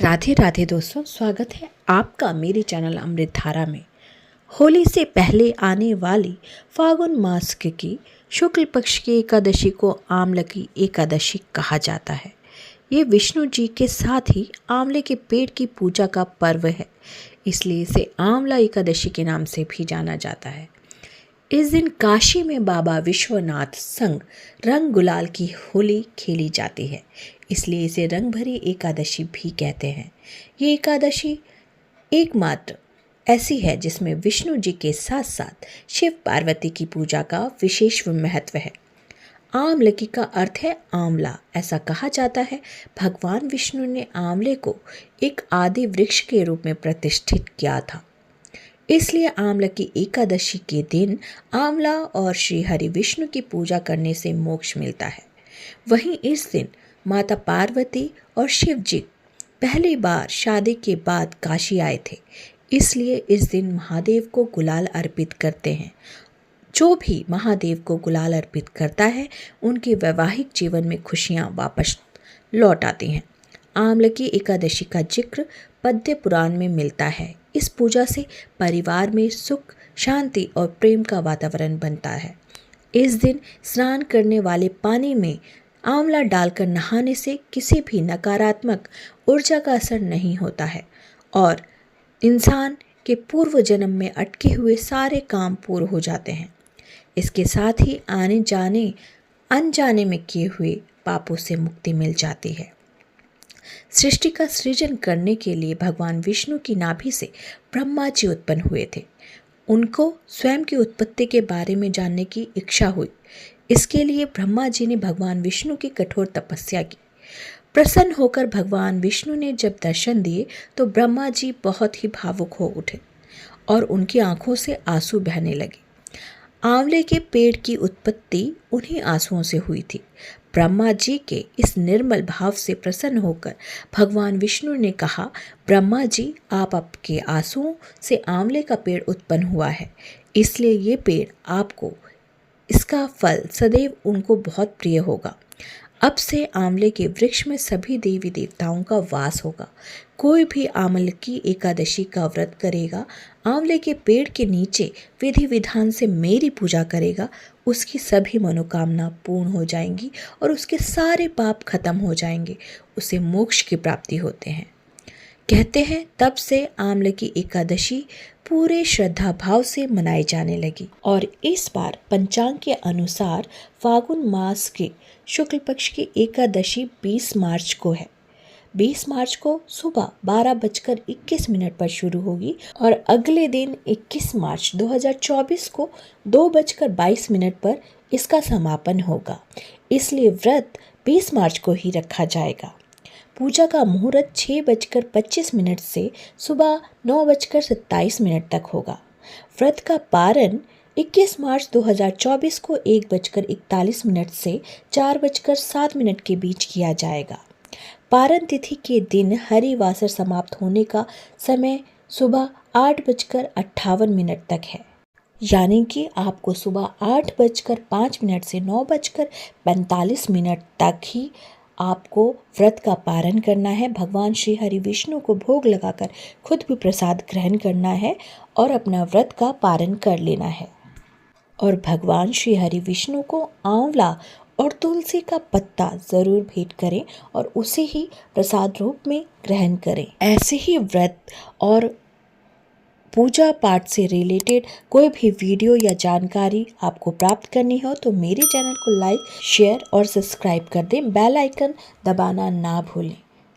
राधे राधे दोस्तों, स्वागत है आपका मेरे चैनल अमृत धारा में। होली से पहले आने वाली फागुन मास की शुक्ल पक्ष की एकादशी को आंवला की एकादशी कहा जाता है। ये विष्णु जी के साथ ही आंवले के पेड़ की पूजा का पर्व है, इसलिए इसे आंवला एकादशी के नाम से भी जाना जाता है। इस दिन काशी में बाबा विश्वनाथ संग रंग गुलाल की होली खेली जाती है, इसलिए इसे रंग भरी एकादशी भी कहते हैं। ये एकादशी एकमात्र ऐसी है जिसमें विष्णु जी के साथ साथ शिव पार्वती की पूजा का विशेष महत्व है। आंवलकी का अर्थ है आंवला। ऐसा कहा जाता है भगवान विष्णु ने आंवले को एक आदि वृक्ष के रूप में प्रतिष्ठित किया था, इसलिए आंवला की एकादशी के दिन आंवला और श्री हरि विष्णु की पूजा करने से मोक्ष मिलता है। वहीं इस दिन माता पार्वती और शिव जी पहली बार शादी के बाद काशी आए थे, इसलिए इस दिन महादेव को गुलाल अर्पित करते हैं। जो भी महादेव को गुलाल अर्पित करता है उनके वैवाहिक जीवन में खुशियां वापस लौट आती हैं। आंवला की एकादशी का जिक्र पद्म पुराण में मिलता है। इस पूजा से परिवार में सुख, शांति और प्रेम का वातावरण बनता है। इस दिन स्नान करने वाले पानी में आंवला डालकर नहाने से किसी भी नकारात्मक ऊर्जा का असर नहीं होता है और इंसान के पूर्व जन्म में अटके हुए सारे काम पूर्ण हो जाते हैं। इसके साथ ही आने जाने अनजाने में किए हुए पापों से मुक्ति मिल जाती है। सृष्टि का सृजन करने के लिए भगवान विष्णु की नाभि से ब्रह्मा जी उत्पन्न हुए थे। उनको स्वयं की उत्पत्ति के बारे में जानने की इच्छा हुई। इसके लिए ब्रह्मा जी ने भगवान विष्णु की कठोर तपस्या की। प्रसन्न होकर भगवान विष्णु ने जब दर्शन दिए तो ब्रह्मा जी बहुत ही भावुक हो उठे और उनकी आंखों से आंसू बहने लगे। आंवले के पेड़ की उत्पत्ति उन्हीं आंसुओं से हुई थी। ब्रह्मा जी के इस निर्मल भाव से प्रसन्न होकर भगवान विष्णु ने कहा, ब्रह्मा जी, आपके आंसुओं से आंवले का पेड़ उत्पन्न हुआ है, इसलिए ये पेड़ आपको, इसका फल सदैव उनको बहुत प्रिय होगा। अब से आंवले के वृक्ष में सभी देवी देवताओं का वास होगा। कोई भी आंवले की एकादशी का व्रत करेगा, आंवले के पेड़ के नीचे विधि विधान से मेरी पूजा करेगा, उसकी सभी मनोकामना पूर्ण हो जाएंगी और उसके सारे पाप खत्म हो जाएंगे, उसे मोक्ष की प्राप्ति होते हैं। कहते हैं तब से आंवले की एकादशी पूरे श्रद्धा भाव से मनाई जाने लगी और इस बार पंचांग के अनुसार फागुन मास के शुक्ल पक्ष की एकादशी 20 मार्च को है। 20 मार्च को सुबह 12:21 पर शुरू होगी और अगले दिन 21 मार्च 2024 को 2:22 पर इसका समापन होगा। इसलिए व्रत 20 मार्च को ही रखा जाएगा। पूजा का मुहूर्त 6:25 से सुबह 9:27 तक होगा। व्रत का पारण 21 मार्च 2024 को 1:41 से 4:07 के बीच किया जाएगा। पारण तिथि के दिन हरिवासर समाप्त होने का समय सुबह 8:58 तक है, यानी कि आपको सुबह 8:05 से 9:45 तक ही आपको व्रत का पारण करना है। भगवान श्री हरि विष्णु को भोग लगाकर खुद भी प्रसाद ग्रहण करना है और अपना व्रत का पारण कर लेना है। और भगवान श्री हरि विष्णु को आंवला और तुलसी का पत्ता जरूर भेंट करें और उसे ही प्रसाद रूप में ग्रहण करें। ऐसे ही व्रत और पूजा पाठ से रिलेटेड कोई भी वीडियो या जानकारी आपको प्राप्त करनी हो तो मेरे चैनल को लाइक, शेयर और सब्सक्राइब कर दें। बेल आइकन दबाना ना भूलें।